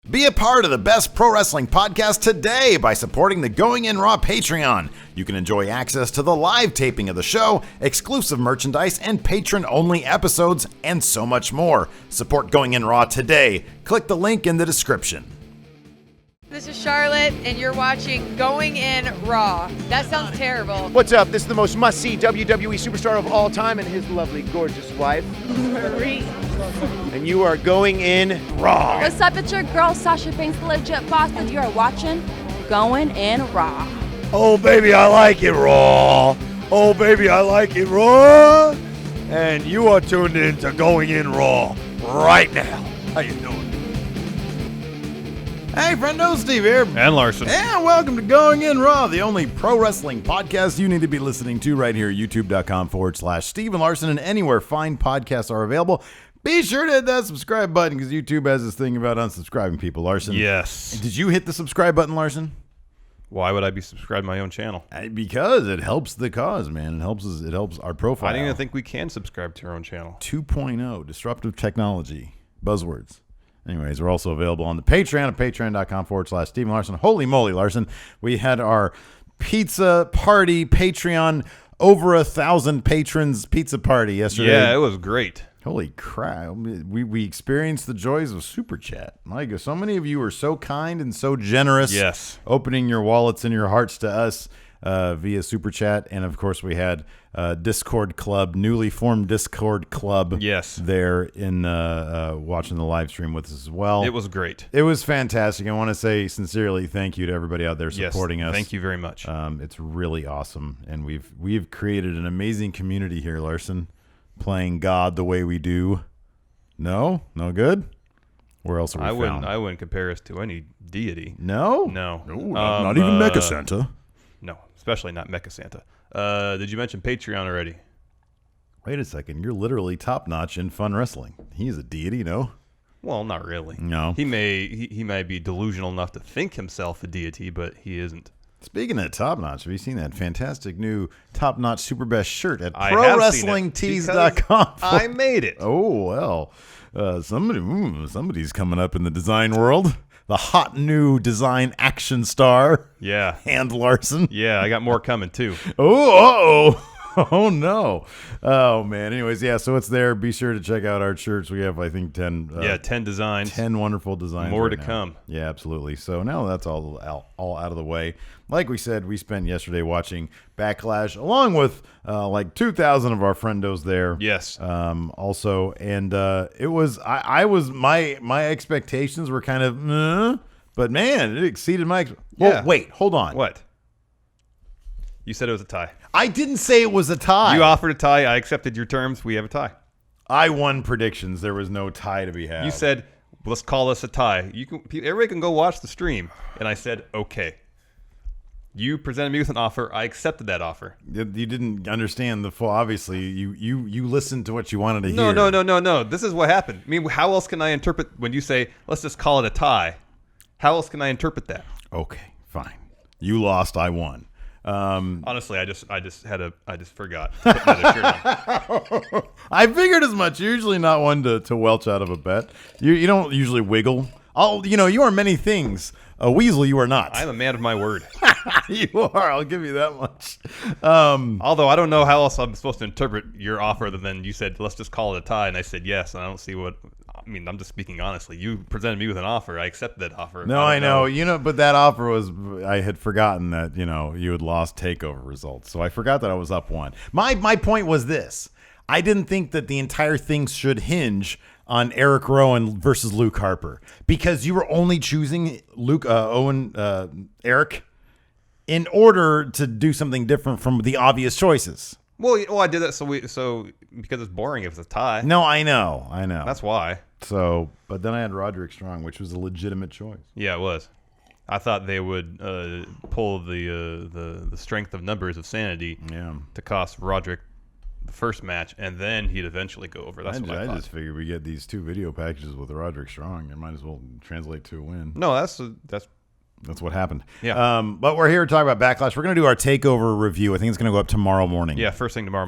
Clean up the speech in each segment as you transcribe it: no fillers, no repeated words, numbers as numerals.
Be a part of the best pro wrestling podcast today by supporting the Going In Raw Patreon. You can enjoy access to the live taping of the show, exclusive merchandise, and patron-only episodes, and so much more. Support Going In Raw today. Click the link in the description. This is Charlotte, and you're watching Going In Raw. That sounds terrible. What's up? This is the most must-see WWE superstar of all time and his lovely, gorgeous wife, Marie. and you are going in Raw. What's up? It's your girl, Sasha Banks, the legit boss, and you are watching Going In Raw. Oh, baby, I like it raw. Oh, baby, I like it raw. And you are tuned in to Going In Raw right now. How you doing? Hey, friendo, Steve here. And Larson. And welcome to Going In Raw, the only pro wrestling podcast you need to be listening to right here, youtube.com/Steven Larson, and anywhere fine podcasts are available. Be sure to hit that subscribe button because YouTube has this thing about unsubscribing people, Larson. Yes. Did you hit the subscribe button, Larson? Why would I be subscribed to my own channel? Because it helps the cause, man. It helps us. It helps our profile. I don't even think we can subscribe to our own channel. 2.0, disruptive technology, buzzwords. Anyways, we're also available on the Patreon at patreon.com/Steven Larson. Holy moly, Larson. We had our pizza party Patreon, over 1,000 patrons pizza party yesterday. Yeah, it was great. Holy crap. We experienced the joys of Super Chat. My God, so many of you are so kind and so generous. Yes. Opening your wallets and your hearts to us via Super Chat. And, of course, we had Discord Club, newly formed Discord Club. Yes. There in watching the live stream with us as well. It was great. It was fantastic. I want to say sincerely thank you to everybody out there supporting us. Thank you very much. It's really awesome. And we've created an amazing community here, Larson. Playing God the way we do. No good. Where else are we found? I wouldn't compare us to any deity. No, not even Mecha Santa. No, especially not Mecha Santa. Did you mention Patreon already? Wait a second. You're literally top notch in fun wrestling. He's a deity, no? Well, not really. No. He may be delusional enough to think himself a deity, but he isn't. Speaking of top notch, have you seen that fantastic new top notch super best shirt at I have ProWrestlingTees.com? I made it. Oh well, somebody's coming up in the design world. The hot new design action star. Yeah. And Larson. Yeah, I got more coming too. Oh no. Oh man. Anyways, yeah, so it's there. Be sure to check out our shirts. We have, I think, 10 10 designs. 10 wonderful designs. More right to now. come. Yeah, absolutely. So now that's all out of the way. Like we said, we spent yesterday watching Backlash along with like 2,000 of our friendos there. Yes. Also, and it was my expectations were kind of but man, it exceeded my Yeah. Wait, hold on. What? You said it was a tie. I didn't say it was a tie. You offered a tie. I accepted your terms. We have a tie. I won predictions. There was no tie to be had. You said, let's call this a tie. Everybody can go watch the stream. And I said, okay. You presented me with an offer. I accepted that offer. You didn't understand the full. Obviously, you listened to what you wanted to hear. No. This is what happened. I mean, how else can I interpret when you say, let's just call it a tie? How else can I interpret that? Okay, fine. You lost. I won. Honestly, I just forgot to put another shirt on. I figured as much. You're usually not one to welch out of a bet. You don't usually wiggle. You are many things. A weasel, you are not. I'm a man of my word. You are. I'll give you that much. Although I don't know how else I'm supposed to interpret your offer other than you said, let's just call it a tie. And I said yes. And I don't see what. I mean, I'm just speaking honestly. You presented me with an offer. I accepted that offer. No, I know. But that offer was, I had forgotten that, you had lost takeover results. So I forgot that I was up one. My point was this. I didn't think that the entire thing should hinge on Eric Rowan versus Luke Harper because you were only choosing Eric in order to do something different from the obvious choices. Well, I did that so because it's boring if it's a tie. No, I know. That's why. So, but then I had Roderick Strong, which was a legitimate choice. Yeah, it was. I thought they would pull the strength of numbers of sanity to cost Roderick the first match, and then he'd eventually go over. That's what I thought. Just figured we get these 2 video packages with Roderick Strong. It might as well translate to a win. No, that's what happened. Yeah. But we're here to talk about Backlash. We're going to do our takeover review. I think it's going to go up tomorrow morning. Yeah, first thing tomorrow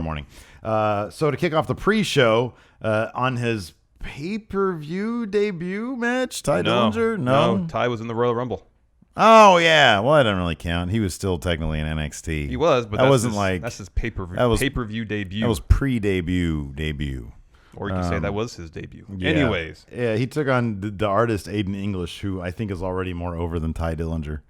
morning. So to kick off the pre-show on his pay-per-view debut match? Ty Dillinger? No. Ty was in the Royal Rumble. Oh, yeah. Well, I don't really count. He was still technically in NXT. He was, but that's his pay-per-view debut. That was pre-debut. Or you can say that was his debut. Yeah. Anyways. Yeah, he took on the artist Aiden English, who I think is already more over than Ty Dillinger.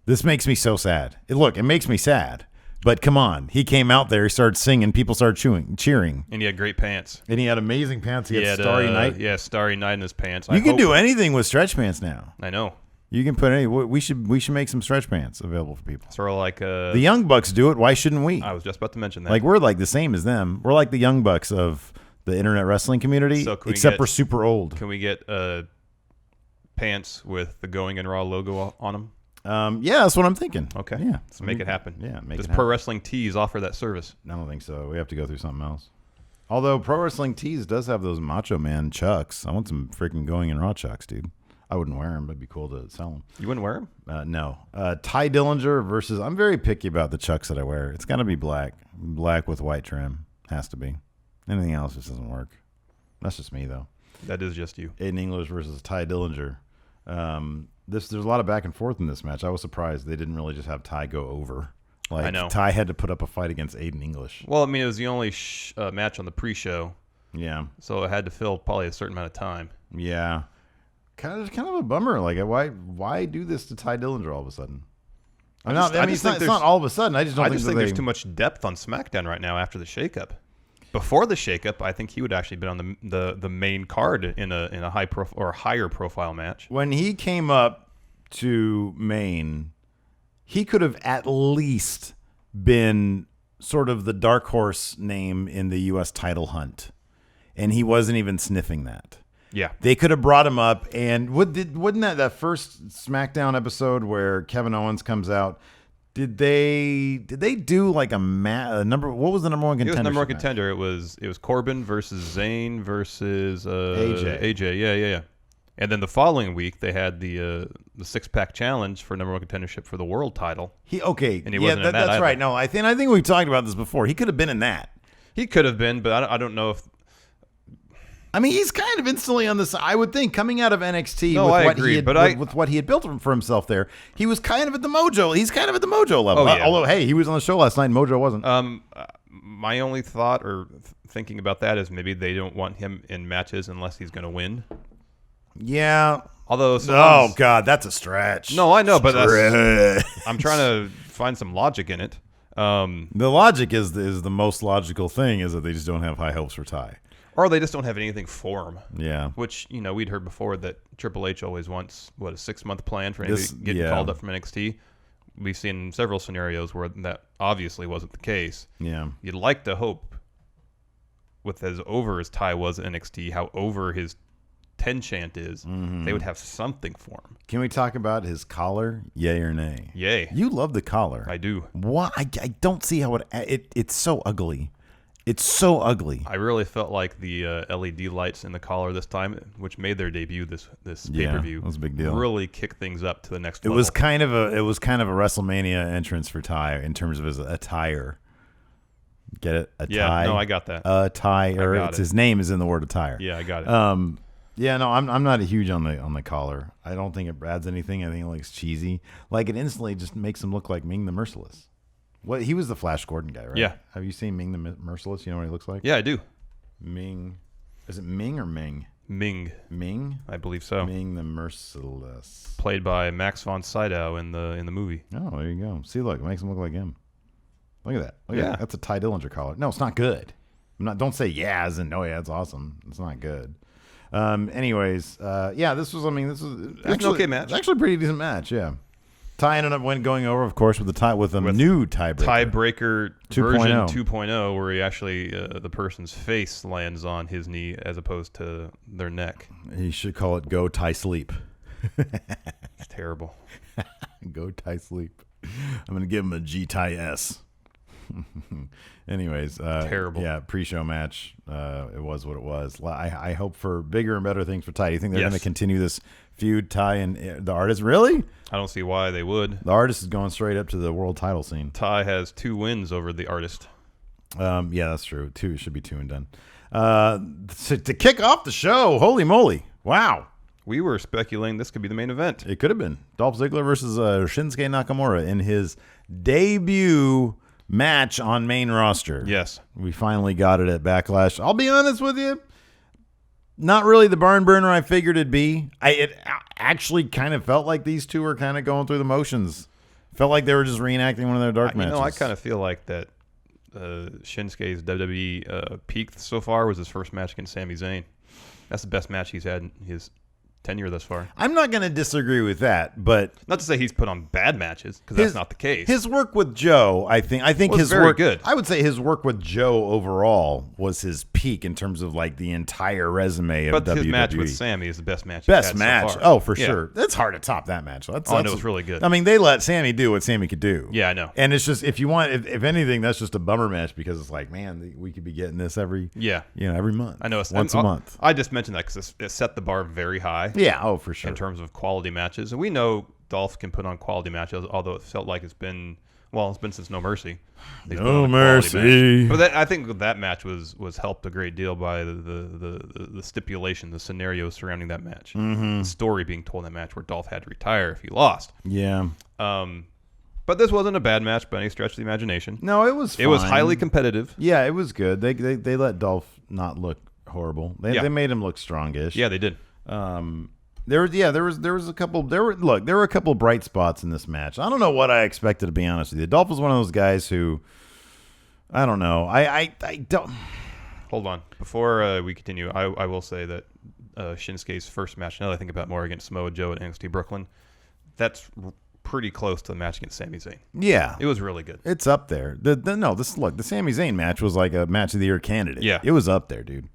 This makes me so sad. Look, it makes me sad. But come on. He came out there, he started singing, people started cheering. And he had great pants. And he had amazing pants. He had Starry Night. Yeah, Starry Night in his pants. You can do anything with stretch pants now. I know. You can put any. We should make some stretch pants available for people. Sort of like the Young Bucks do it. Why shouldn't we? I was just about to mention that. Like we're like the same as them. We're like the Young Bucks of the internet wrestling community, except we're super old. Can we get pants with the Going in Raw logo on them? Yeah, that's what I'm thinking. Okay. Yeah. Let's make it happen. Yeah, Does Pro Wrestling Tees offer that service? I don't think so. We have to go through something else. Although Pro Wrestling Tees does have those Macho Man chucks. I want some freaking Going in Raw chucks, dude. I wouldn't wear them, but it'd be cool to sell them. You wouldn't wear them? No. Ty Dillinger versus... I'm very picky about the chucks that I wear. It's got to be black. Black with white trim. Has to be. Anything else just doesn't work. That's just me, though. That is just you. Aiden English versus Ty Dillinger. There's a lot of back and forth in this match. I was surprised they didn't really just have Ty go over. Like, I know. Ty had to put up a fight against Aiden English. Well, I mean, it was the only match on the pre-show. Yeah. So it had to fill probably a certain amount of time. Yeah. Kind of a bummer. Like, why do this to Ty Dillinger all of a sudden? It's not all of a sudden. I just think there's too much depth on SmackDown right now after the shakeup. Before the shakeup, I think he would actually been on the main card in a high profile or higher profile match. When he came up to main, he could have at least been sort of the dark horse name in the U.S. title hunt, and he wasn't even sniffing that. Yeah, they could have brought him up, and wouldn't that first SmackDown episode where Kevin Owens comes out? Did they do like a number? What was the number one contender? It was number one contender. It was Corbin versus Zayn versus AJ. Yeah. And then the following week they had the 6-pack challenge for number one contendership for the world title. And he wasn't in that that's either. Right. No, I think we talked about this before. He could have been in that. He could have been, but I don't know if. I mean, he's kind of instantly on this. I would think coming out of NXT with what he had built for himself there, he was kind of at the Mojo. He's kind of at the Mojo level. Oh, yeah. Although, hey, he was on the show last night and Mojo wasn't. My only thought or thinking about that is maybe they don't want him in matches unless he's going to win. Yeah. Although, God, that's a stretch. No, I know, but I'm trying to find some logic in it. The logic is the most logical thing is that they just don't have high hopes for Ty. Or they just don't have anything for him. Yeah. Which, we'd heard before that Triple H always wants, a 6-month plan for anybody getting called up from NXT. We've seen several scenarios where that obviously wasn't the case. Yeah. You'd like to hope, with as over as Ty was at NXT, how over his 10 chant is, they would have something for him. Can we talk about his collar? Yay or nay? Yay. You love the collar. I do. Why? I don't see how it's so ugly. It's so ugly. I really felt like the LED lights in the collar this time, which made their debut this pay-per-view, that was a big deal. Really kicked things up to the next level. It was kind of a WrestleMania entrance for Ty in terms of his attire. Get it? Yeah, no, I got that. Attire. His name is in the word attire. Yeah, I got it. Yeah, no, I'm not a huge on the collar. I don't think it adds anything. I think it looks cheesy. Like it instantly just makes him look like Ming the Merciless. What he was the Flash Gordon guy, right? Yeah. Have you seen Ming the Merciless? You know what he looks like? Yeah, I do. Ming, is it Ming or Ming? Ming, I believe so. Ming the Merciless, played by Max von Sydow in the movie. Oh, there you go. See, look, it makes him look like him. Look at that. Look at that. That's a Ty Dillinger collar. No, it's not good. Don't say yeah as in no, yeah, it's awesome. It's not good. Anyways, this was actually an okay match. Actually, a pretty decent match. Yeah. Ty ended up going over, of course, with a new tiebreaker. Tiebreaker version 2.0, where he actually the person's face lands on his knee as opposed to their neck. He should call it "Go Ty Sleep." It's terrible. Go Ty Sleep. I'm gonna give him a G Ty S. Anyways, terrible. Yeah, pre-show match. It was what it was. I hope for bigger and better things for Ty. Do you think they're going to continue this feud, Ty and the Artist? Really? I don't see why they would. The Artist is going straight up to the world title scene. Ty has 2 wins over the Artist. Yeah, that's true. 2 should be 2 and done. To kick off the show, holy moly. Wow. We were speculating this could be the main event. It could have been. Dolph Ziggler versus Shinsuke Nakamura in his debut match on main roster. Yes. We finally got it at Backlash. I'll be honest with you. Not really the barn burner I figured it'd be. It actually kind of felt like these two were kind of going through the motions. Felt like they were just reenacting one of their dark matches. I kind of feel like that Shinsuke's WWE peak so far was his first match against Sami Zayn. That's the best match he's had in his tenure thus far. I'm not going to disagree with that, but not to say he's put on bad matches, because that's not the case. His work with Joe, I think was his very work good. I would say his work with Joe overall was his peak in terms of like the entire resume of WWE. But his match with Sami is the best match. Best match. So far. Oh, for sure. That's hard to top that match. That's it was really good. I mean, they let Sami do what Sami could do. Yeah, I know. And it's just if if anything, that's just a bummer match because it's like, man, we could be getting this every month. I know. Once a month. I just mentioned that because it set the bar very high. Yeah. Oh, for sure. In terms of quality matches, and we know Dolph can put on quality matches, although it felt like it's been since No Mercy. No Mercy. But I think that match was helped a great deal by the stipulation, the scenario surrounding that match, the story being told in that match where Dolph had to retire if he lost. Yeah. But this wasn't a bad match by any stretch of the imagination. No, it was fine. It was highly competitive. Yeah, it was good. They let Dolph not look horrible. They made him look strongish. Yeah, they did. There were a couple bright spots in this match. I don't know what I expected, to be honest with you. Dolph was one of those guys who, I don't know. I don't. Hold on. Before we continue, I will say that Shinsuke's first match, now that I think about more, against Samoa Joe at NXT Brooklyn, that's pretty close to the match against Sami Zayn. Yeah. It was really good. It's up there. The Sami Zayn match was like a match of the year candidate. Yeah. It was up there, dude.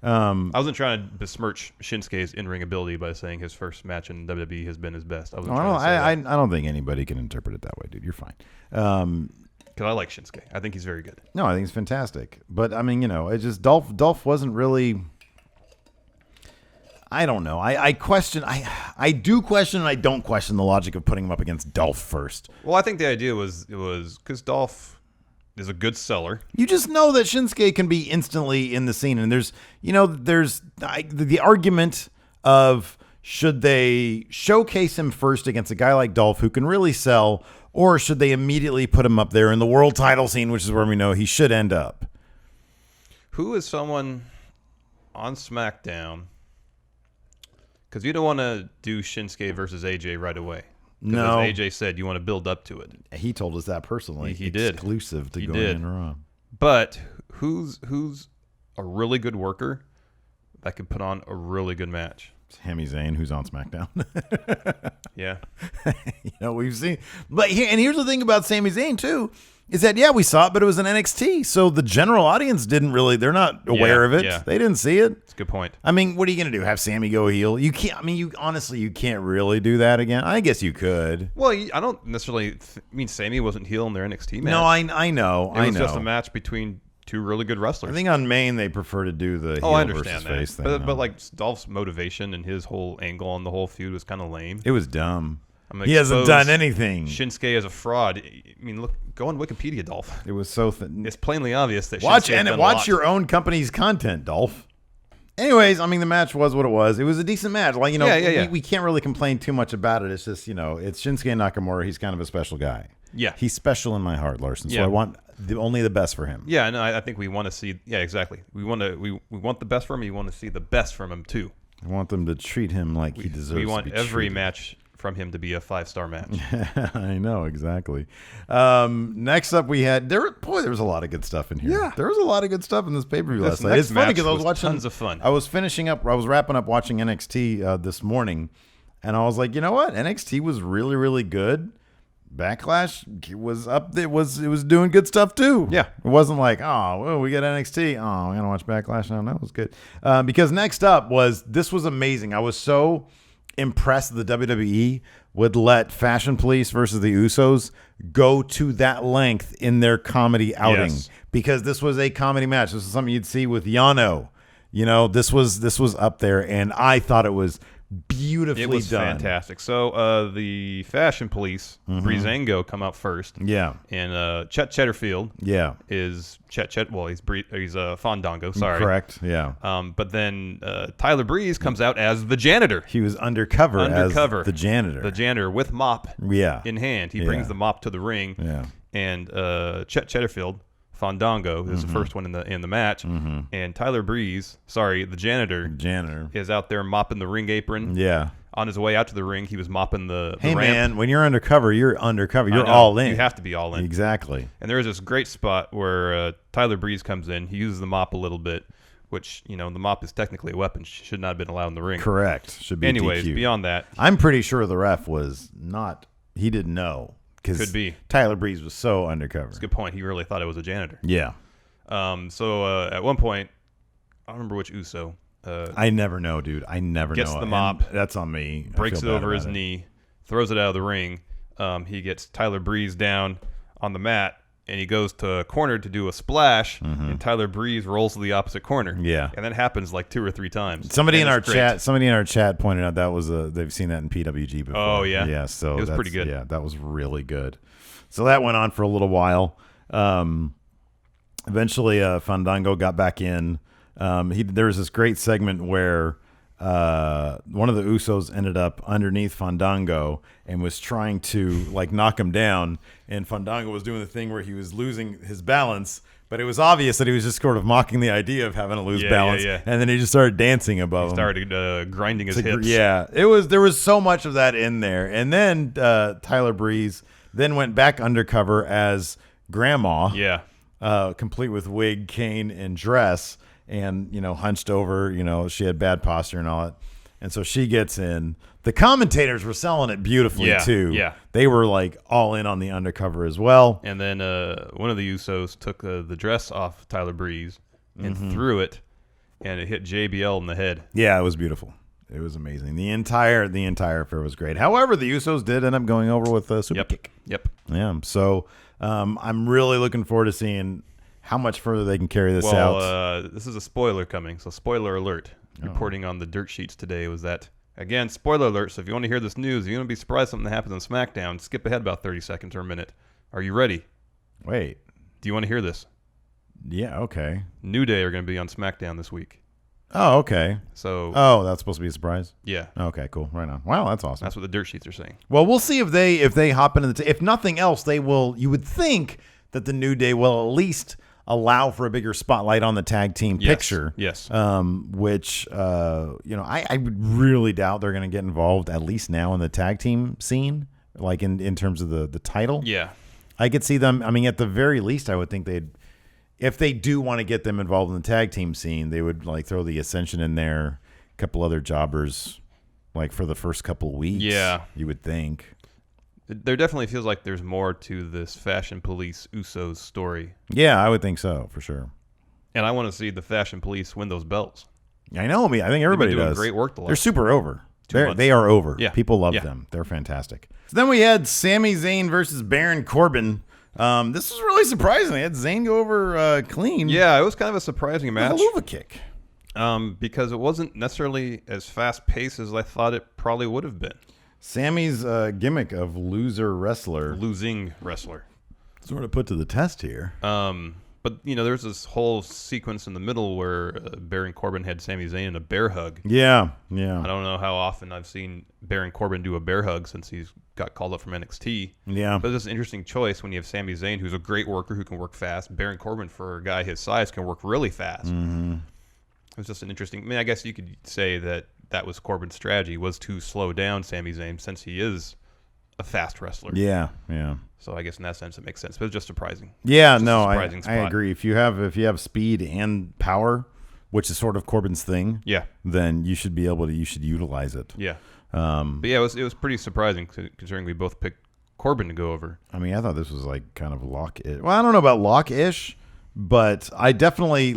I wasn't trying to besmirch Shinsuke's in-ring ability by saying his first match in WWE has been his best. I don't think anybody can interpret it that way, dude. You're fine. Because I like Shinsuke. I think he's very good. No, I think he's fantastic. But I mean, it's just Dolph wasn't really. I don't know. I do question and I don't question the logic of putting him up against Dolph first. Well, I think the idea was because Dolph is a good seller. You just know that Shinsuke can be instantly in the scene, and there's the argument of should they showcase him first against a guy like Dolph who can really sell, or should they immediately put him up there in the world title scene, which is where we know he should end up. Who is someone on SmackDown? Because you don't want to do Shinsuke versus AJ right away. No, as AJ said, you want to build up to it. He told us that personally. He did. Exclusive to Going In Raw. But who's a really good worker that could put on a really good match? Sami Zayn, who's on SmackDown. Yeah. We've seen. But here's the thing about Sami Zayn too, is that we saw it, but it was an NXT, so the general audience they're not aware of it. Yeah. They didn't see it. That's a good point. I mean, what are you gonna do? Have Sami go heel? You can't. I mean, you can't really do that again. I guess you could. Well, I don't necessarily mean Sami wasn't heel in their NXT match. No, I know. It was just a match between two really good wrestlers. I think on main they prefer to do the heel versus face thing. But like Dolph's motivation and his whole angle on the whole feud was kind of lame. It was dumb. He hasn't done anything. Shinsuke is a fraud. I mean, look, go on Wikipedia, Dolph. It was so thin. It's plainly obvious that watch your own company's content, Dolph. Anyways, I mean, the match was what it was. It was a decent match. Like, we can't really complain too much about it. It's just, it's Shinsuke Nakamura. He's kind of a special guy. Yeah. He's special in my heart, Larson. So I want only the best for him. Yeah, no, I think we want to see. Yeah, exactly. We want the best from him. We want to see the best from him too. I want them to treat him like he deserves. We want to be every treated. match from him to be a 5-star match. I know, exactly. Next up, we had there was a lot of good stuff in here. Yeah, there was a lot of good stuff in this pay-per-view last night. It's funny because I was watching tons of fun. I was wrapping up watching NXT this morning, and I was like, you know what? NXT was really, really good. Backlash was up. It was doing good stuff too. Yeah, it wasn't like, oh, well, we got NXT. Oh, we're gonna watch Backlash now. That was good because next up was amazing. I was so impressed that the WWE would let Fashion Police versus the Usos go to that length in their comedy outing because this was a comedy match. This is something you'd see with Yano. This was up there, and I thought it was beautifully It was done. fantastic. So the Fashion Police, Breezango, come out first. Yeah. And Chet Cheddarfield Yeah. is Chet. Well, he's Fandango. Sorry. Correct. Yeah. But then Tyler Breeze comes out as the janitor. He was undercover as the janitor. The janitor with mop in hand. He brings the mop to the ring. Yeah. And Chet Cheddarfield, Fandango, is the first one in the match. And Tyler Breeze, the janitor, is out there mopping the ring apron. Yeah. On his way out to the ring, he was mopping the Hey, ramp. man, when you're undercover, you're undercover. You're all in. You have to be all in. Exactly. And there is this great spot where Tyler Breeze comes in. He uses the mop a little bit, which, the mop is technically a weapon. Should not have been allowed in the ring. Correct. Should be Anyways, DQ. beyond that. I'm pretty sure the ref was not, he didn't know. Could be. Tyler Breeze was so undercover. That's a good point. He really thought it was a janitor. Yeah. So at one point, I don't remember which Uso. I never know, dude. I never gets know. the mop. And that's on me. Breaks it over his knee, throws it out of the ring. He gets Tyler Breeze down on the mat, and he goes to a corner to do a splash, and Tyler Breeze rolls to the opposite corner. Yeah. And that happens like 2 or 3 times. Somebody in our chat pointed out that was they've seen that in PWG before. Oh, yeah? Yeah, so it was pretty good. Yeah, that was really good. So that went on for a little while. Eventually, Fandango got back in. There was this great segment where one of the Usos ended up underneath Fandango and was trying to knock him down, and Fandango was doing the thing where he was losing his balance, but it was obvious that he was just sort of mocking the idea of having to lose balance, and then he just started dancing above him. Started grinding his hips. Yeah, there was so much of that in there, and then Tyler Breeze then went back undercover as Grandma, complete with wig, cane, and dress. And, hunched over, she had bad posture and all that. And so she gets in. The commentators were selling it beautifully, too. Yeah. They were, all in on the undercover as well. And then one of the Usos took the dress off Tyler Breeze and threw it, and it hit JBL in the head. Yeah, it was beautiful. It was amazing. The entire affair was great. However, the Usos did end up going over with a super kick. Yep. Yeah, so I'm really looking forward to seeing how much further they can carry this out. This is a spoiler coming, so spoiler alert. Reporting on the dirt sheets today was that, again, spoiler alert, so if you want to hear this news, if you want to be surprised something that happens on SmackDown, skip ahead about 30 seconds or a minute. Are you ready? Wait. Do you want to hear this? Yeah, okay. New Day are going to be on SmackDown this week. Oh, okay. So. Oh, that's supposed to be a surprise? Yeah. Okay, cool. Right on. Wow, that's awesome. That's what the dirt sheets are saying. Well, we'll see if they hop into the... if nothing else, they will... You would think that the New Day will at least allow for a bigger spotlight on the tag team picture. Yes. Which, I would really doubt they're going to get involved, at least now, in the tag team scene, in terms of the title. Yeah. I could see them... I mean, at the very least, I would think they'd... If they do want to get them involved in the tag team scene, they would throw the Ascension in there, a couple other jobbers, for the first couple of weeks. Yeah. You would think. There definitely feels like there's more to this Fashion Police Usos story. Yeah, I would think so, for sure. And I want to see the Fashion Police win those belts. I know. I think everybody They've been doing does. great work the last They're super over. They are over. Yeah. People love them. They're fantastic. So then we had Sami Zayn versus Baron Corbin. This was really surprising. They had Zayn go over clean. Yeah, it was kind of a surprising match. A Haluva kick. Because it wasn't necessarily as fast-paced as I thought it probably would have been. Sammy's gimmick of losing wrestler, sort of put to the test here. But there's this whole sequence in the middle where Baron Corbin had Sami Zayn in a bear hug. Yeah. I don't know how often I've seen Baron Corbin do a bear hug since he's got called up from NXT. Yeah. But it's an interesting choice when you have Sami Zayn, who's a great worker who can work fast. Baron Corbin, for a guy his size, can work really fast. Mm-hmm. It was just an interesting... I guess you could say that was Corbin's strategy, was to slow down Sami Zayn since he is a fast wrestler. Yeah. So I guess in that sense it makes sense, but it's just surprising. Yeah, just I agree. If you have speed and power, which is sort of Corbin's thing, then you should utilize it. Yeah. But yeah, it was pretty surprising considering we both picked Corbin to go over. I mean, I thought this was kind of lock-ish. Well, I don't know about lock-ish, but I definitely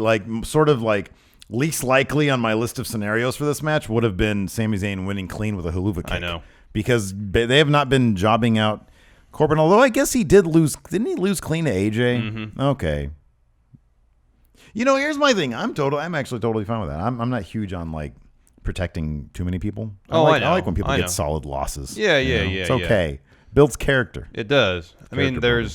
least likely on my list of scenarios for this match would have been Sami Zayn winning clean with a Haluva kick. I know. Because they have not been jobbing out Corbin, although I guess he did lose. Didn't he lose clean to AJ? Mm-hmm. Okay. Here's my thing. I'm actually totally fine with that. I'm not huge on protecting too many people. I know. I like when people I get know. solid losses. Yeah. It's okay. Builds character. It does. Character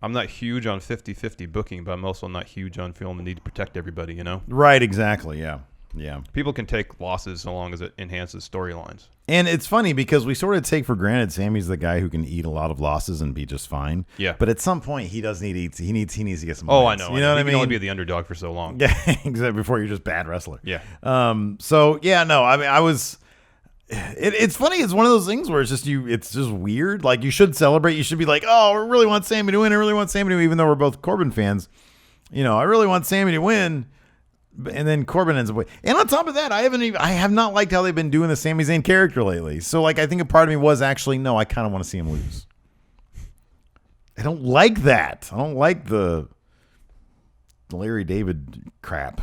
I'm not huge on 50-50 booking, but I'm also not huge on feeling the need to protect everybody, you know? Right, exactly, yeah. Yeah. People can take losses so long as it enhances storylines. And it's funny because we sort of take for granted Sammy's the guy who can eat a lot of losses and be just fine. Yeah. But at some point, he does need to eat. He needs to get some Oh, wins. I know. You know what I He mean? can only be the underdog for so long. Yeah, exactly. Before you're just a bad wrestler. Yeah. So, yeah, no, I mean, I was... It's funny. It's one of those things where it's just weird. Like, you should celebrate. You should be like, oh, I really want Sami to win. I really want Sami to win, even though we're both Corbin fans. You know, I really want Sami to win. And then Corbin ends up winning. And on top of that, I have not liked how they've been doing the Sami Zayn character lately. So, like, I think a part of me was actually, no, I kind of want to see him lose. I don't like that. I don't like the Larry David crap.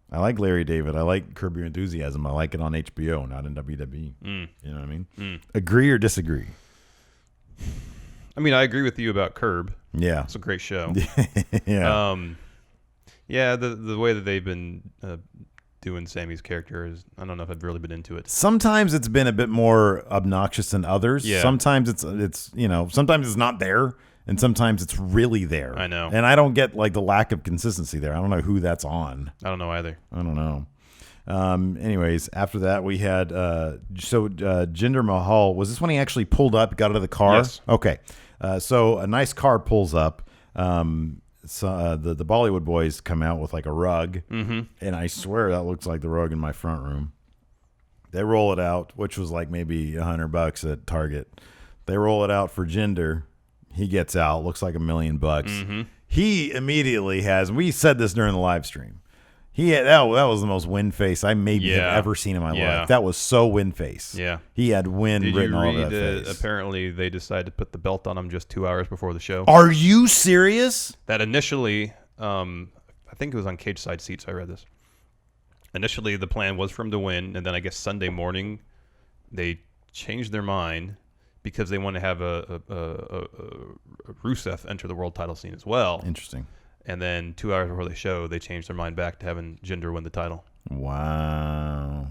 I like Larry David. I like Curb Your Enthusiasm. I like it on HBO, not in WWE. You know what I mean? Agree or disagree? I mean, I agree with you about Curb. Yeah. It's a great show. Yeah. Yeah, the way that they've been doing Sammy's character is, I don't know if I've really been into it. Sometimes it's been a bit more obnoxious than others. Yeah. Sometimes it's sometimes it's not there, and sometimes it's really there. I know. And I don't get like the lack of consistency there. I don't know who that's on. I don't know either. I don't know. Anyways, after that we had Jinder Mahal. Was this when he actually pulled up, got out of the car? Yes. Okay. So a nice car pulls up. So the Bollywood boys come out with like a rug, and I swear that looks like the rug in my front room. They roll it out, which was like maybe $100 at Target. They roll it out for Jinder. He gets out, looks like $1 million. He immediately has. We said this during the live stream. That was the most win face I maybe have ever seen in my life. That was so win face. Yeah. He had win Did written you all read, over that face. apparently they decided to put the belt on him just 2 hours before the show. Are you serious? That initially, I think it was on Cage Side Seats I read this. Initially, the plan was for him to win, and then I guess Sunday morning they changed their mind because they want to have a Rusev enter the world title scene as well. Interesting. And then 2 hours before the show, they changed their mind back to having Jinder win the title. Wow.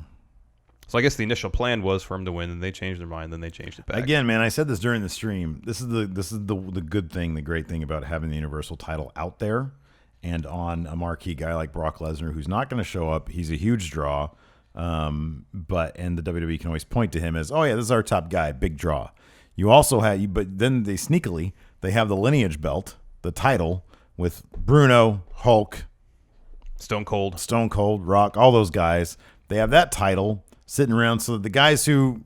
So I guess the initial plan was for him to win, and they changed their mind, then they changed it back. Again, man, I said this during the stream. This is the good thing, the great thing about having the Universal title out there and on a marquee guy like Brock Lesnar, who's not going to show up. He's a huge draw, and the WWE can always point to him as, oh yeah, this is our top guy, big draw. You also have, but then they have the lineage belt, the title, with Bruno, Hulk, Stone Cold, Rock, all those guys. They have that title sitting around, so the guys who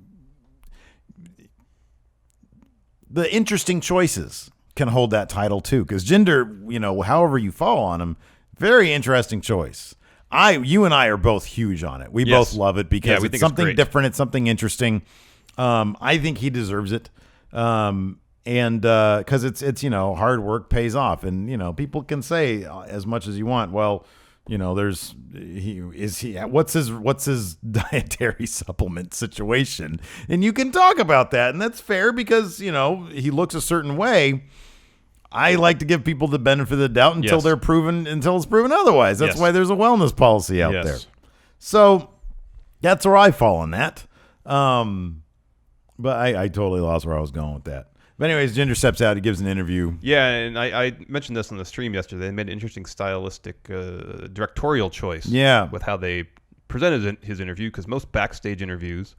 the interesting choices can hold that title too. Because Jinder, however you fall on him, very interesting choice. You and I are both huge on it. We both love it because it's something different. It's something interesting. I think he deserves it. And because it's hard work pays off, and people can say as much as you want. Well, what's his dietary supplement situation, and you can talk about that, and that's fair because he looks a certain way. I like to give people the benefit of the doubt until it's proven otherwise. That's why there's a wellness policy out there. So that's where I fall on that. But I totally lost where I was going with that. But anyways, Jinder steps out. He gives an interview. Yeah, and I mentioned this on the stream yesterday. They made an interesting stylistic directorial choice with how they presented his interview, because most backstage interviews,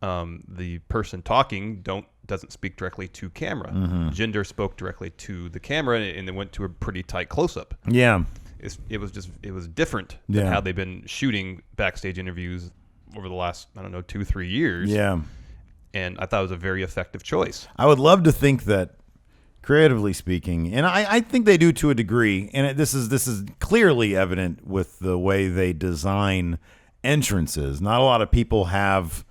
the person talking doesn't speak directly to camera. Jinder spoke directly to the camera, and it went to a pretty tight close-up. Yeah. It was different than how they've been shooting backstage interviews over the last, 2-3 years. Yeah. And I thought it was a very effective choice. I would love to think that, creatively speaking, and I think they do to a degree, and this is clearly evident with the way they design entrances. Not a lot of people have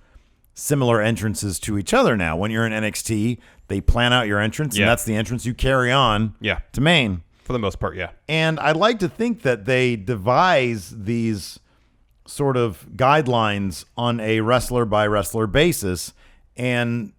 similar entrances to each other now. When you're in NXT, they plan out your entrance, and that's the entrance you carry on to main. For the most part, yeah. And I'd like to think that they devise these sort of guidelines on a wrestler-by-wrestler basis. And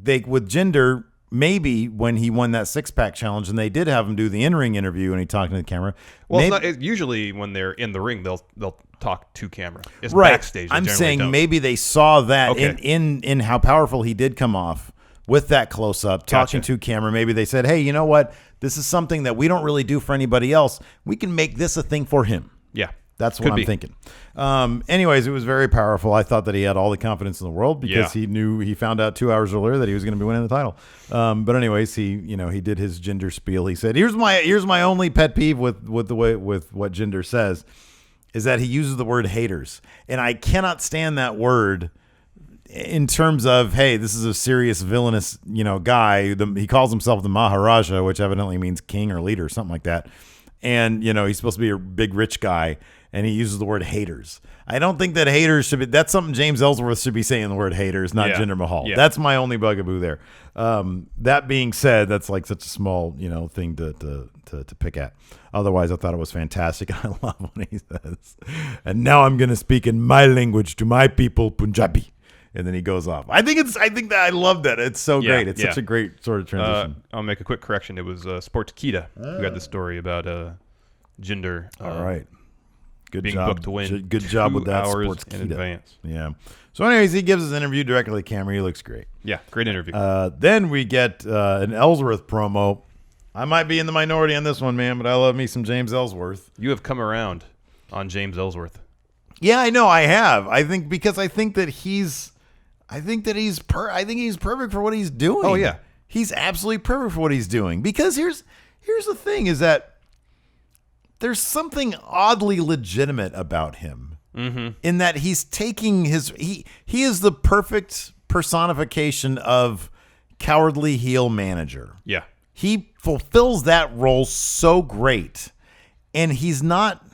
with Jinder, maybe when he won that six-pack challenge, and they did have him do the in-ring interview and he talked to the camera. Well, usually when they're in the ring, they'll talk to camera. It's right. backstage. I'm saying maybe they saw that in how powerful he did come off with that close up, talking to camera. Maybe they said, hey, you know what? This is something that we don't really do for anybody else. We can make this a thing for him. Yeah. That's what I'm thinking. Anyways, it was very powerful. I thought that he had all the confidence in the world because he found out 2 hours earlier that he was going to be winning the title. But anyways, he did his Jinder spiel. He said, here's my only pet peeve with what Jinder says is that he uses the word haters. And I cannot stand that word in terms of, hey, this is a serious villainous, guy. He calls himself the Maharaja, which evidently means king or leader or something like that. And, he's supposed to be a big rich guy. And he uses the word haters. I don't think that haters should be. That's something James Ellsworth should be saying, the word haters, not Jinder Mahal. Yeah. That's my only bugaboo there. That being said, that's like such a small, thing to pick at. Otherwise, I thought it was fantastic. I love when he says, and now I'm going to speak in my language to my people, Punjabi. And then he goes off. I think that I love that. It's so great. It's such a great sort of transition. I'll make a quick correction. It was Sportkita who had the story about Jinder. All right. Good being job. booked to win. Good job with that. Hours in advance. Yeah. So, anyways, he gives his interview directly to camera. He looks great. Yeah, great interview. Then we get an Ellsworth promo. I might be in the minority on this one, man, but I love me some James Ellsworth. You have come around on James Ellsworth. Yeah, I know. I have. I think that he's perfect for what he's doing. Oh yeah, he's absolutely perfect for what he's doing. Because here's the thing: is that there's something oddly legitimate about him in that he's taking he is the perfect personification of cowardly heel manager. Yeah. He fulfills that role so great. And he's not,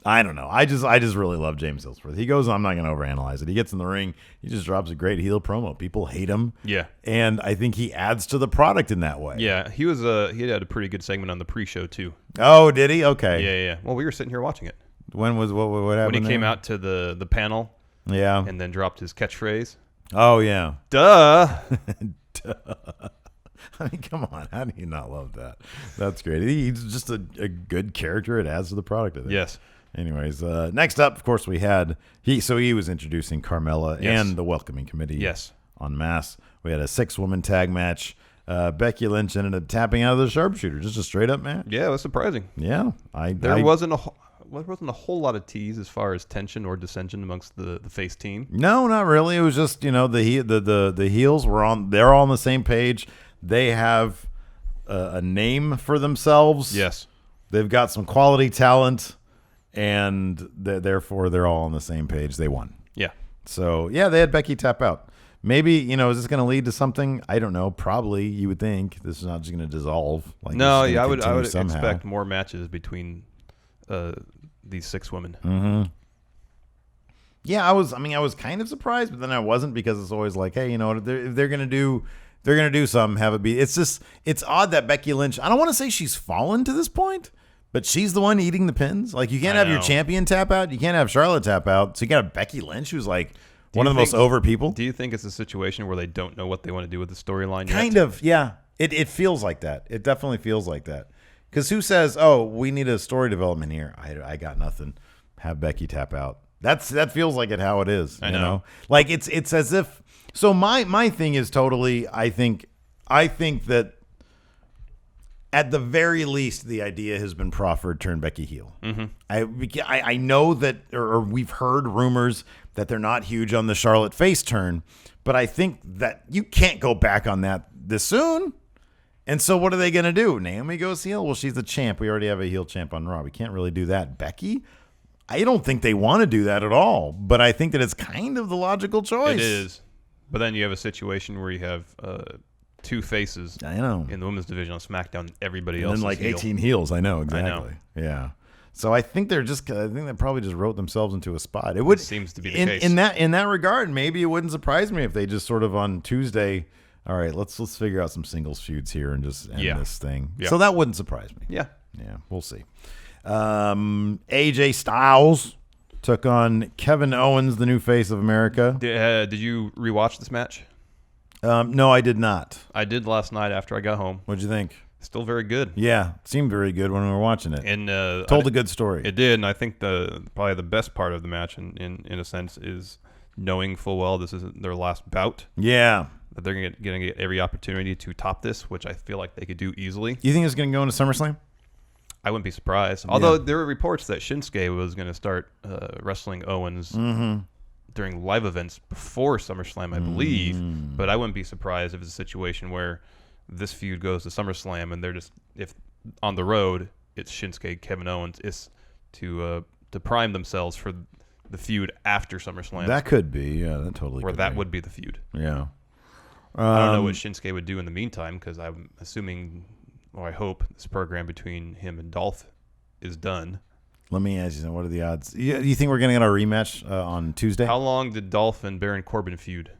I don't know. I just really love James Ellsworth. He goes, I'm not going to overanalyze it. He gets in the ring. He just drops a great heel promo. People hate him. Yeah. And I think he adds to the product in that way. Yeah. He had a pretty good segment on the pre-show too. Oh, did he? Okay. Yeah. Well, we were sitting here watching it. When was what happened? When he came out to the panel. Yeah. And then dropped his catchphrase. Oh, yeah. Duh. Duh. I mean, come on. How do you not love that? That's great. He's just a good character. It adds to the product, I think. Yes. Anyways, next up, of course, we had he was introducing Carmella and the welcoming committee. Yes. En masse. We had a 6-woman tag match. Becky Lynch ended up tapping out of the sharpshooter. Just a straight up match. Yeah, it was surprising. Yeah. There wasn't a whole lot of tease as far as tension or dissension amongst the face team. No, not really. It was just, the heels they're all on the same page. They have a name for themselves. Yes. They've got some quality talent, and therefore they're all on the same page. They won. Yeah. So, yeah, they had Becky tap out. Maybe, is this going to lead to something? I don't know. Probably, you would think. This is not just going to dissolve. No, I would expect more matches between these 6 women. Mm-hmm. Yeah, I was kind of surprised, but then I wasn't, because it's always like, hey, if they're going to do something, have it be. It's odd that Becky Lynch, I don't want to say she's fallen to this point, but she's the one eating the pins. Like, you can't have your champion tap out. You can't have Charlotte tap out. So you got Becky Lynch, who's like one of the most over people. Do you think it's a situation where they don't know what they want to do with the storyline yet? Kind of, yeah. It feels like that. It definitely feels like that. Because who says, oh, we need a story development here? I got nothing. Have Becky tap out. That feels like how it is. I know. Like, it's as if. So my thing is totally. I think that at the very least, the idea has been proffered, turn Becky heel. Mm-hmm. I know that, or we've heard rumors that they're not huge on the Charlotte face turn, but I think that you can't go back on that this soon. And so what are they going to do? Naomi goes heel? Well, she's the champ. We already have a heel champ on Raw. We can't really do that. Becky? I don't think they want to do that at all, but I think that it's kind of the logical choice. It is. But then you have a situation where you have 2 faces in the women's division on SmackDown. Everybody else is like heel. 18 heels. I know, exactly. I know. Yeah. So I think they probably just wrote themselves into a spot. It seems to be the case. In that regard, maybe it wouldn't surprise me if they just sort of on Tuesday, all right, let's figure out some singles feuds here and just end this thing. Yeah. So that wouldn't surprise me. Yeah. Yeah, we'll see. AJ Styles took on Kevin Owens, the new face of America. Did you rewatch this match? No, I did not. I did last night after I got home. What'd you think? Still very good. Yeah, seemed very good when we were watching it. And told a good story. It did, and I think probably the best part of the match, in a sense, is knowing full well this is their last bout. Yeah. That they're going to get every opportunity to top this, which I feel like they could do easily. You think it's going to go into SummerSlam? I wouldn't be surprised. Although there were reports that Shinsuke was going to start wrestling Owens during live events before SummerSlam, I believe. But I wouldn't be surprised if it's a situation where this feud goes to SummerSlam and they're just, if on the road, it's Shinsuke, Kevin Owens, is to prime themselves for the feud after SummerSlam. That could be, yeah, that totally or could that be. would be the feud. Yeah. I don't know what Shinsuke would do in the meantime, because I'm assuming, or I hope, this program between him and Dolph is done. Let me ask you something. What are the odds? You think we're going to get our rematch on Tuesday? How long did Dolph and Baron Corbin feud?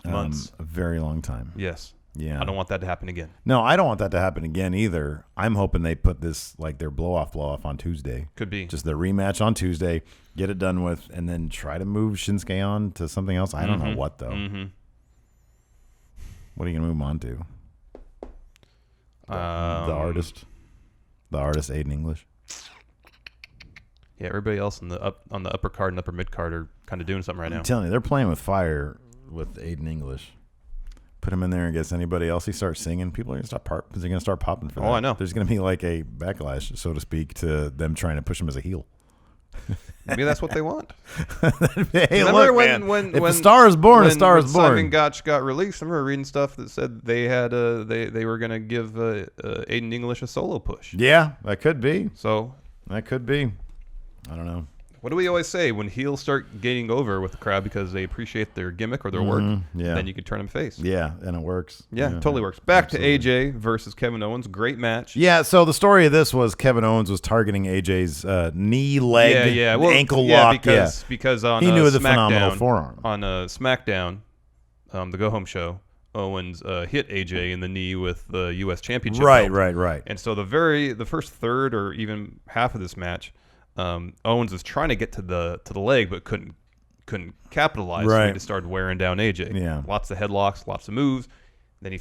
Months. A very long time. Yes. Yeah. I don't want that to happen again. No, I don't want that to happen again either. I'm hoping they put this, like, their blow-off on Tuesday. Could be. Just the rematch on Tuesday, get it done with, and then try to move Shinsuke on to something else. I don't know what, though. What are you going to move him on to? The artist? The artist, Aiden English? Yeah, everybody else on the upper card and upper mid card are kind of doing something right now. I'm telling you, they're playing with fire with Aiden English. Put him in there against anybody else. He starts singing. People are going to start popping for that. Oh, I know. There's going to be like a backlash, so to speak, to them trying to push him as a heel. Maybe that's what they want. Hey, remember look, when if a star is born, a star is born. Simon Gotch got released, I remember reading stuff that said they had they were going to give Aiden English a solo push. Yeah, that could be. So that could be. I don't know. What do we always say when heels start getting over with the crowd because they appreciate their gimmick or their work? Yeah. Then you can turn them face. Yeah, and it works. Yeah, totally works. Back to AJ versus Kevin Owens. Great match. Yeah, so the story of this was Kevin Owens was targeting AJ's knee, leg, ankle lock. Because on he knew the SmackDown, phenomenal forearm. On SmackDown, the go-home show, Owens hit AJ in the knee with the U.S. Championship belt. Right. And so the first third or even half of this match, Owens was trying to get to the leg but couldn't capitalize. So he just started wearing down AJ. Yeah. Lots of headlocks, lots of moves. Then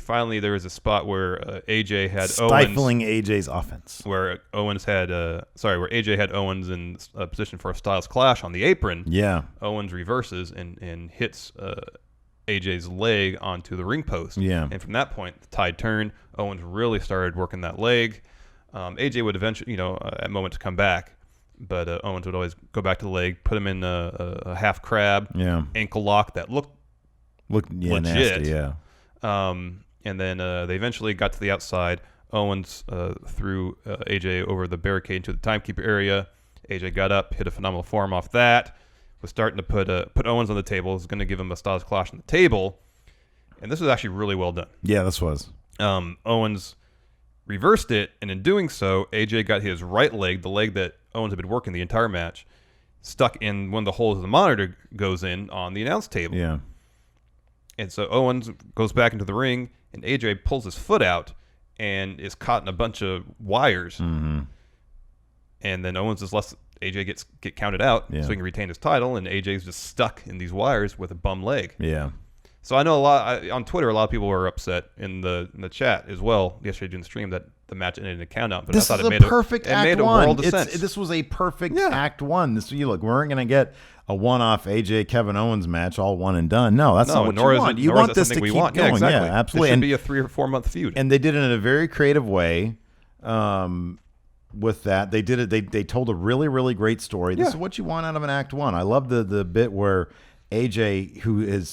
there was a spot where AJ had stifling AJ's offense. Where AJ had Owens in a position for a Styles Clash on the apron. Yeah. Owens reverses and hits AJ's leg onto the ring post. Yeah. And from that point, the tide turned. Owens really started working that leg. AJ would eventually, at moment to come back. But Owens would always go back to the leg, put him in a half crab, ankle lock that looked legit. Nasty, yeah. And then they eventually got to the outside. Owens threw AJ over the barricade into the timekeeper area. AJ got up, hit a phenomenal forearm off that. Was starting to put Owens on the table. Was going to give him a Styles Clash on the table. And this was actually really well done. Yeah, this was. Owens reversed it, and in doing so, AJ got his right leg, the leg that Owens had been working the entire match, stuck in one of the holes the monitor goes in on the announce table. Yeah. And so Owens goes back into the ring, and AJ pulls his foot out and is caught in a bunch of wires. Mm-hmm. And then Owens just lets AJ get counted out so he can retain his title, and AJ's just stuck in these wires with a bum leg. Yeah. So I know on Twitter, a lot of people were upset in the chat as well yesterday during the stream that the match ended in a count out. But this I thought is it made perfect act made a one. world of sense. This was a perfect act one. We weren't going to get a one-off AJ Kevin Owens match, all one and done. No, that's not what you want. You want this to keep going. Yeah, exactly. Yeah, absolutely. It should be a 3 or 4 month feud. And they did it in a very creative way. With that, they did it. They told a really, really great story. This is what you want out of an act one. I love the bit where AJ, who is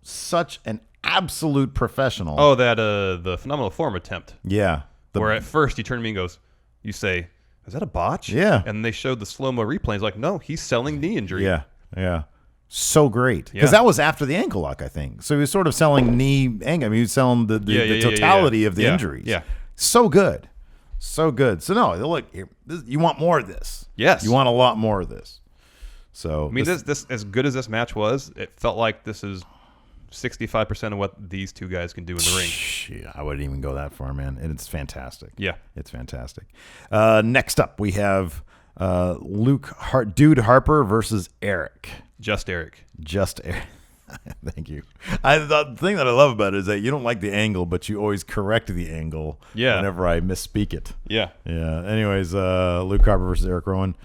such an absolute professional. Oh, that the phenomenal form attempt. Yeah. Where at first he turned to me and goes, "You say, is that a botch?" Yeah. And they showed the slow-mo replay. He's like, "No, he's selling knee injury." Yeah. So great. Because that was after the ankle lock, I think. So he was sort of selling knee ankle. I mean, he was selling the totality of the injuries. Yeah. So good. So good. So no, look, you want more of this. Yes. You want a lot more of this. So I mean, this as good as this match was, it felt like this is 65% of what these two guys can do in the ring. Yeah, I wouldn't even go that far, man. And it's fantastic. Yeah. It's fantastic. Next up, we have Dude Harper versus Eric. Just Eric. Thank you. The thing that I love about it is that you don't like the angle, but you always correct the angle whenever I misspeak it. Yeah. Yeah. Anyways, Luke Harper versus Eric Rowan.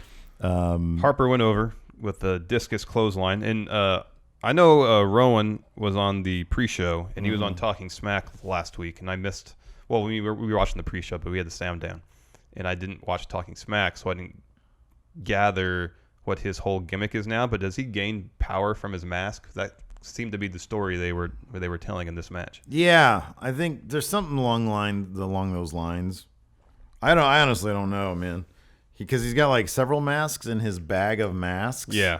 Harper went over with the discus clothesline. And I know Rowan was on the pre-show, and he was on Talking Smack last week, and I missed... Well, we were watching the pre-show, but we had the sound down. And I didn't watch Talking Smack, so I didn't gather what his whole gimmick is now. But does he gain power from his mask? That seemed to be the story they were telling in this match. Yeah, I think there's something along those lines. I honestly don't know, man. Because he's got like several masks in his bag of masks. Yeah,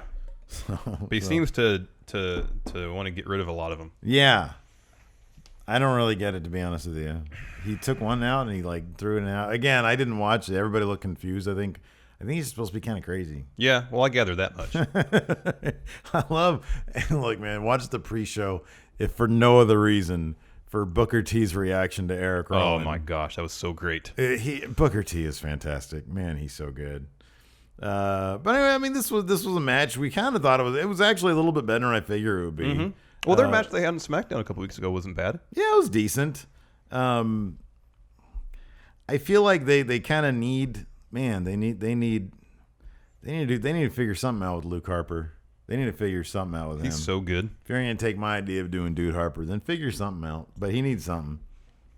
but he seems to want to get rid of a lot of them. Yeah, I don't really get it, to be honest with you. He took one out and he like threw it out. Again, I didn't watch it. Everybody looked confused. I think he's supposed to be kind of crazy. Yeah, well, I gather that much. I love, and look, man, watch the pre-show if for no other reason for Booker T's reaction to Eric Rowan. Oh my gosh, that was so great. Booker T is fantastic, man. He's so good. But anyway, I mean, this was a match we kind of thought it was actually a little bit better than I figured it would be. Mm-hmm. Well, their match they had on SmackDown a couple weeks ago wasn't bad. Yeah, it was decent. I feel like they kind of need, man. They need to figure something out with Luke Harper. They need to figure something out with him. He's so good. If you're going to take my idea of doing Dude Harper, then figure something out. But he needs something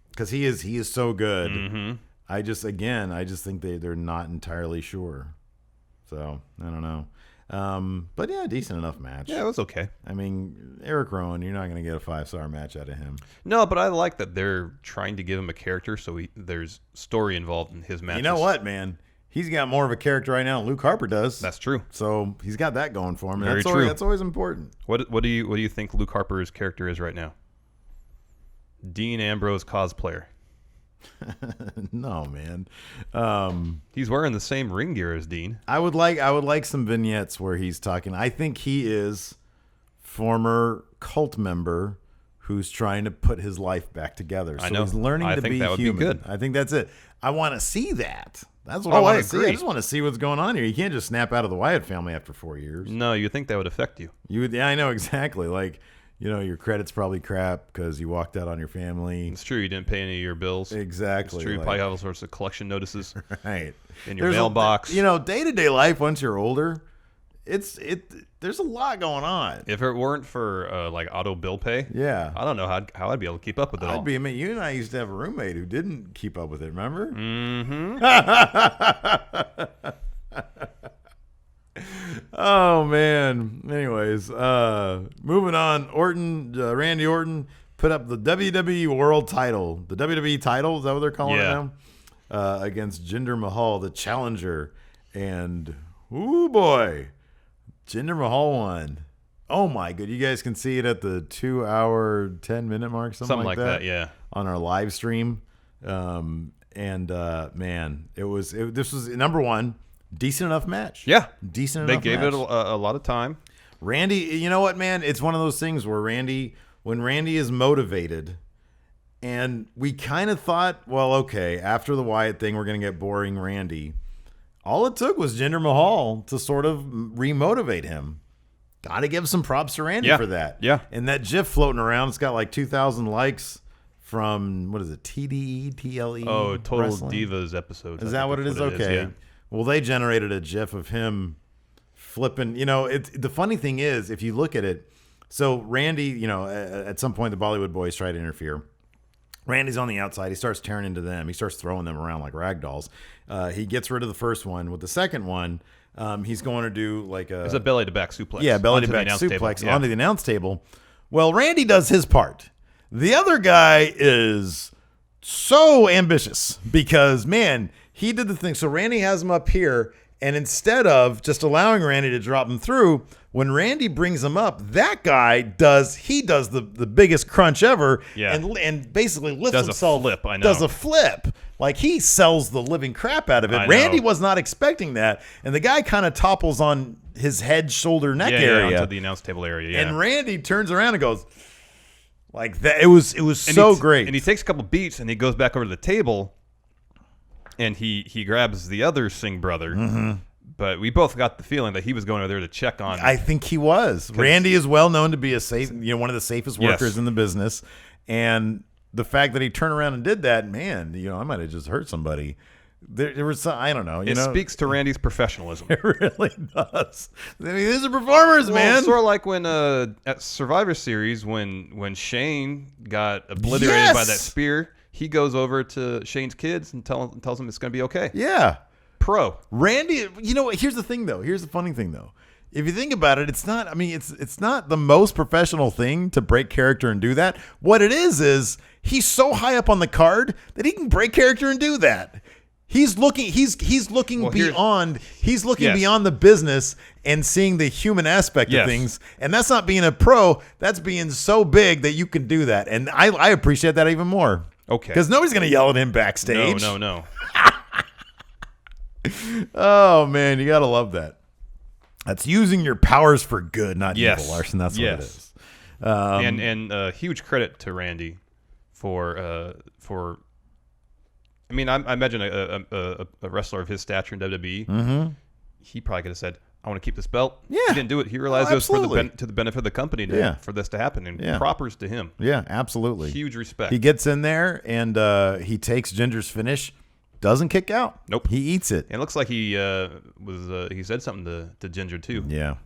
because he is so good. Mm-hmm. I just think they're not entirely sure. So I don't know. But yeah, decent enough match. Yeah, it was okay. I mean, Eric Rowan, you're not going to get a 5-star match out of him. No, but I like that they're trying to give him a character, so there's story involved in his matches. You know what, man? He's got more of a character right now than Luke Harper does. That's true. So he's got that going for him. Very true. That's always important. What do you think Luke Harper's character is right now? Dean Ambrose cosplayer. No, man. He's wearing the same ring gear as Dean. I would like some vignettes where he's talking. I think he is former cult member who's trying to put his life back together. So I know. He's learning to be that would human. Be good. I think that's it. I want to see that. That's what I want to see. I just want to see what's going on here. You can't just snap out of the Wyatt family after 4 years. No, you think that would affect you. Yeah, I know exactly. Like, your credit's probably crap because you walked out on your family. It's true. You didn't pay any of your bills. Exactly. It's true. You probably have all sorts of collection notices. Right. In your mailbox. Day-to-day life once you're older, there's a lot going on. If it weren't for like auto bill pay, yeah, I don't know how I'd be able to keep up with it all. You and I used to have a roommate who didn't keep up with it. Remember? Mm-hmm. Oh man. Anyways, moving on. Randy Orton put up the WWE World Title, the WWE title. Is that what they're calling it now? Against Jinder Mahal, the challenger, and boy. Jinder Mahal won. Oh my good! You guys can see it at the 2-hour 10-minute mark, something like that. Yeah, on our live stream. Man, this was number one, decent enough match. Yeah, decent enough. They gave match. it a lot of time. Randy, you know what, man? It's one of those things where when Randy is motivated, and we kind of thought, well, okay, after the Wyatt thing, we're gonna get boring Randy. All it took was Jinder Mahal to sort of remotivate him. Got to give some props to Randy for that. Yeah. And that GIF floating around, it's got like 2,000 likes from, what is it, TDE, TLE? Oh, Total Wrestling? Divas episodes. Is that what it is? Okay. Yeah. Well, they generated a GIF of him flipping. The funny thing is, if you look at it, so Randy, at some point the Bollywood boys try to interfere. Randy's on the outside. He starts tearing into them. He starts throwing them around like rag dolls. He gets rid of the first one. With the second one, he's going to do like a... It's a belly-to-back suplex. Yeah, belly-to-back suplex onto the announce table. Well, Randy does his part. The other guy is so ambitious because, man, he did the thing. So Randy has him up here, and instead of just allowing Randy to drop him through, when Randy brings him up, that guy does the biggest crunch ever, and basically lifts himself. Does a flip, I know. Does a flip. Like, he sells the living crap out of it. Randy was not expecting that, and the guy kind of topples on his head, shoulder, neck area. Onto the announce table area, yeah. And Randy turns around and goes, like that. It was so great. And he takes a couple beats, and he goes back over to the table, and he grabs the other Singh brother, But we both got the feeling that he was going over there to check on. I think he was. Randy is well known to be a safe, one of the safest workers in the business, and the fact that he turned around and did that, man, I might have just hurt somebody. There was some, I don't know. It speaks to Randy's professionalism. It really does. I mean, these are performers, man. Sort of like when at Survivor Series, when Shane got obliterated by that spear, he goes over to Shane's kids and tells him it's going to be okay. Yeah. Pro. Randy, here's the thing, though. Here's the funny thing, though. If you think about it, it's not. I mean, it's not the most professional thing to break character and do that. What it is he's so high up on the card that he can break character and do that. He's looking beyond the business and seeing the human aspect of things, and that's not being a pro. That's being so big that you can do that, and I appreciate that even more. Okay, because nobody's gonna yell at him backstage. No. Oh man, you gotta love that. That's using your powers for good, not evil, Larson. That's what it is. And huge credit to Randy for. I mean, I imagine a wrestler of his stature in WWE. Mm-hmm. He probably could have said, "I want to keep this belt." Yeah, he didn't do it. He realized it was to the benefit of the company for this to happen, and propers to him. Yeah, absolutely. Huge respect. He gets in there and he takes Jinder's finish. Doesn't kick out. Nope. He eats it. And it looks like he he said something to Jinder too. Yeah.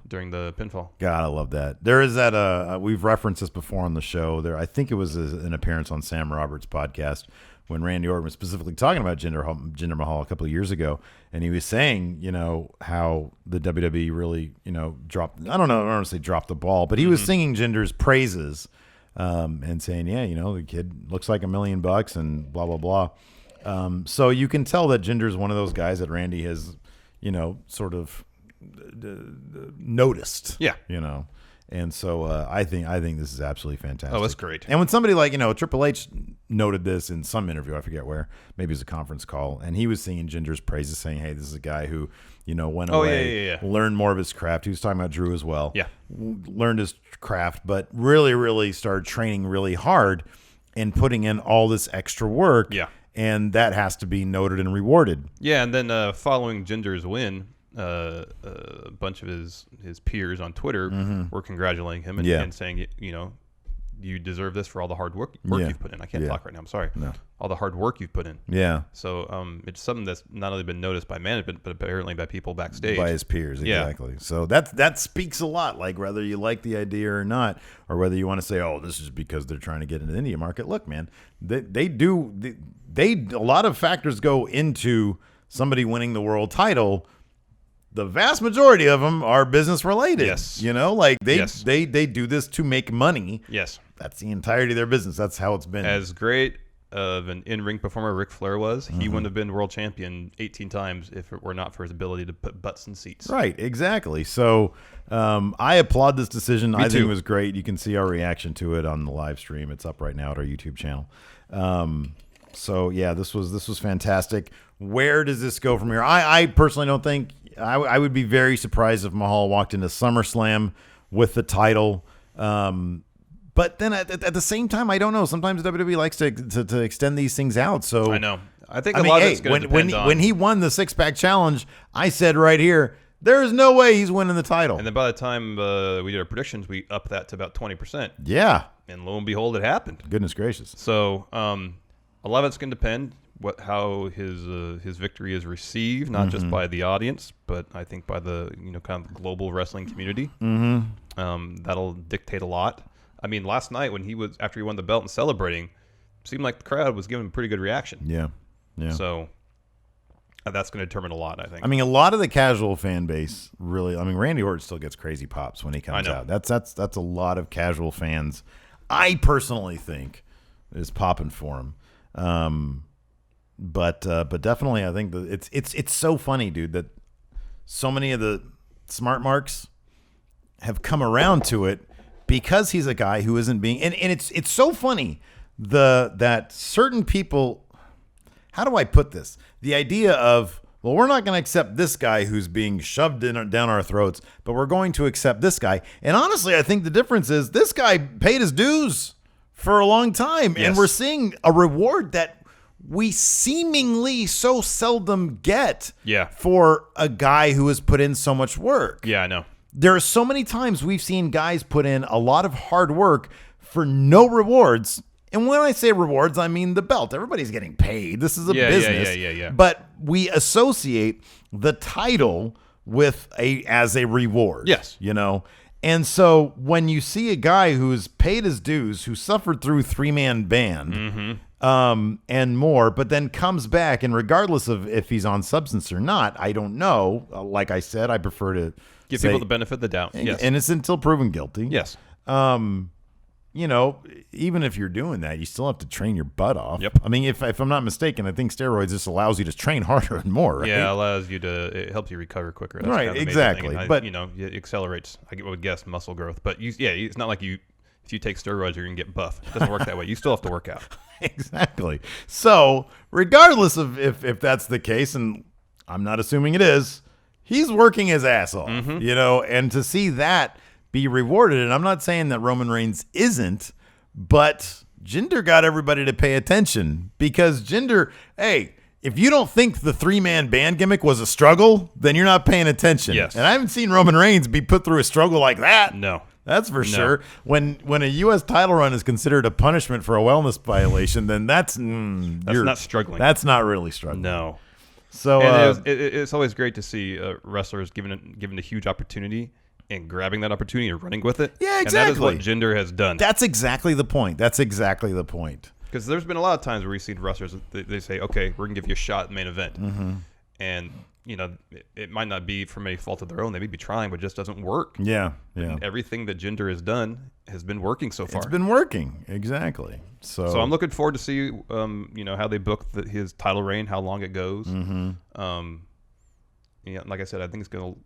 During the pinfall. God, I love that. There is that we've referenced this before on the show. I think it was an appearance on Sam Roberts' podcast when Randy Orton was specifically talking about Jinder Mahal a couple of years ago, and he was saying, how the WWE really, dropped. I don't want to say dropped the ball, but he was singing Jinder's praises, and saying, the kid looks like $1 million and blah blah blah. So you can tell that Jinder's one of those guys that Randy has, sort of noticed. Yeah. And so I think this is absolutely fantastic. Oh, that's great. And when somebody like, Triple H noted this in some interview, I forget where, maybe it was a conference call, and he was singing Jinder's praises, saying, hey, this is a guy who, went away, learned more of his craft. He was talking about Drew as well. Yeah. Learned his craft, but really, really started training really hard and putting in all this extra work. Yeah. And that has to be noted and rewarded. Yeah, and then following Jinder's win, a bunch of his peers on Twitter were congratulating him and saying, you deserve this for all the hard work you've put in. I can't talk right now. I'm sorry. No. All the hard work you've put in. Yeah. So it's something that's not only been noticed by management, but apparently by people backstage. By his peers, exactly. Yeah. So that speaks a lot, like whether you like the idea or not, or whether you want to say, oh, this is because they're trying to get into the India market. Look, man, a lot of factors go into somebody winning the world title. The vast majority of them are business related. Yes. They do this to make money. Yes. That's the entirety of their business. That's how it's been. As great of an in-ring performer Ric Flair was, he wouldn't have been world champion 18 times if it were not for his ability to put butts in seats. Right, exactly. So I applaud this decision. Me I think too. it was great. You can see our reaction to it on the live stream. It's up right now at our YouTube channel. So yeah, this was fantastic. Where does this go from here? I personally don't think I would be very surprised if Mahal walked into SummerSlam with the title. But then at the same time, I don't know. Sometimes WWE likes to extend these things out. So I know. I think a lot of it's going to depend on when he won the 6-pack challenge. I said right here, there is no way he's winning the title. And then by the time we did our predictions, we upped that to about 20%. Yeah. And lo and behold, it happened. Goodness gracious. So a lot of it's going to depend how his victory is received, not just by the audience, but I think by the kind of global wrestling community. That'll dictate a lot. I mean, last night after he won the belt and celebrating, seemed like the crowd was giving a pretty good reaction. Yeah. So that's going to determine a lot, I think. I mean, a lot of the casual fan base really. I mean, Randy Orton still gets crazy pops when he comes out. That's a lot of casual fans. I personally think is popping for him. But definitely, I think that it's so funny, dude, that so many of the smart marks have come around to it because he's a guy who isn't being and it's so funny that certain people. How do I put this? The idea of, well, we're not going to accept this guy who's being shoved down our throats, but we're going to accept this guy. And honestly, I think the difference is this guy paid his dues for a long time, and we're seeing a reward that we seemingly so seldom get Yeah. for a guy who has put in so much work. Yeah, I know. There are so many times we've seen guys put in a lot of hard work for no rewards. And when I say rewards, I mean the belt. Everybody's getting paid. This is a business. Yeah. But we associate the title with as a reward. Yes. You know? And so when you see a guy who's paid his dues, who suffered through 3-man band, and more, but then comes back, and regardless of if he's on substance or not, I don't know. Like I said, I prefer to Give say, people the benefit of the doubt. Yes. innocent until proven guilty. Yes. You know, even if you're doing that, you still have to train your butt off. Yep. I mean, if I'm not mistaken, I think steroids just allows you to train harder and more, right? Yeah, it allows you to. It helps you recover quicker. That's Right, kind of the major exactly. thing. But you know, it accelerates. I would guess muscle growth. But it's not like if you take steroids, you're gonna get buff. It doesn't work that way. You still have to work out. Exactly. So, regardless of if that's the case, and I'm not assuming it is, he's working his ass off. You know, and to see that be rewarded, and I'm not saying that Roman Reigns isn't. But Jinder got everybody to pay attention because Jinder, hey, if you don't think the 3-man band gimmick was a struggle, then you're not paying attention. Yes. And I haven't seen Roman Reigns be put through a struggle like that. No. That's for sure. When a U.S. title run is considered a punishment for a wellness violation, then that's not struggling. That's not really struggling. No. So it's always great to see wrestlers given a huge opportunity and grabbing that opportunity and running with it. Yeah, exactly. And that is what Jinder has done. That's exactly the point. Because there's been a lot of times where we've seen wrestlers, they say, okay, we're going to give you a shot at the main event. And, you know, it might not be from any fault of their own. They may be trying, but it just doesn't work. Yeah. And everything that Jinder has done has been working so far. It's been working. Exactly. So I'm looking forward to see, you know, how they book his title reign, how long it goes. Like I said, I think it's going to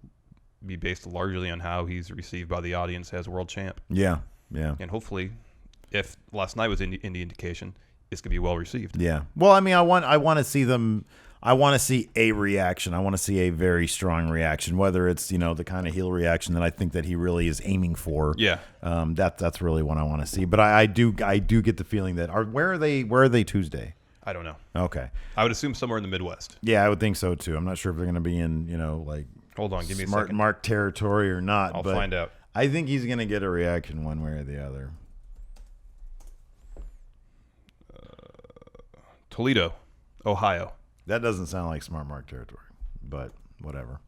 be based largely on how he's received by the audience as world champ. Yeah. And hopefully, if last night was any indication, it's going to be well received. Yeah. Well, I mean, I want to see them. I want to see a reaction. I want to see a very strong reaction, whether it's, you know, the kind of heel reaction that I think that he really is aiming for. Yeah. That's really what I want to see. But I do get the feeling that where are they Tuesday? I don't know. Okay. I would assume somewhere in the Midwest. Yeah, I would think so too. I'm not sure if they're going to be in, you know, like hold on, give me a smart second. mark territory or not. I'll find out. I think he's going to get a reaction one way or the other. Toledo, Ohio. That doesn't sound like smart mark territory, but whatever.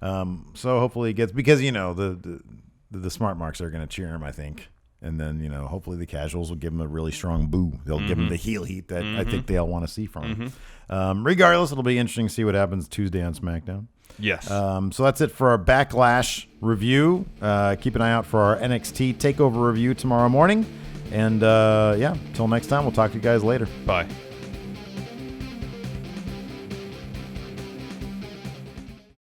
So hopefully it gets, because, you know, the smart marks are going to cheer him, I think. And then, you know, hopefully the casuals will give him a really strong boo. They'll give him the heel heat that I think they all want to see from him. Regardless, it'll be interesting to see what happens Tuesday on SmackDown. Yes. So that's it for our Backlash review. Keep an eye out for our NXT TakeOver review tomorrow morning. And, yeah, until next time, we'll talk to you guys later. Bye.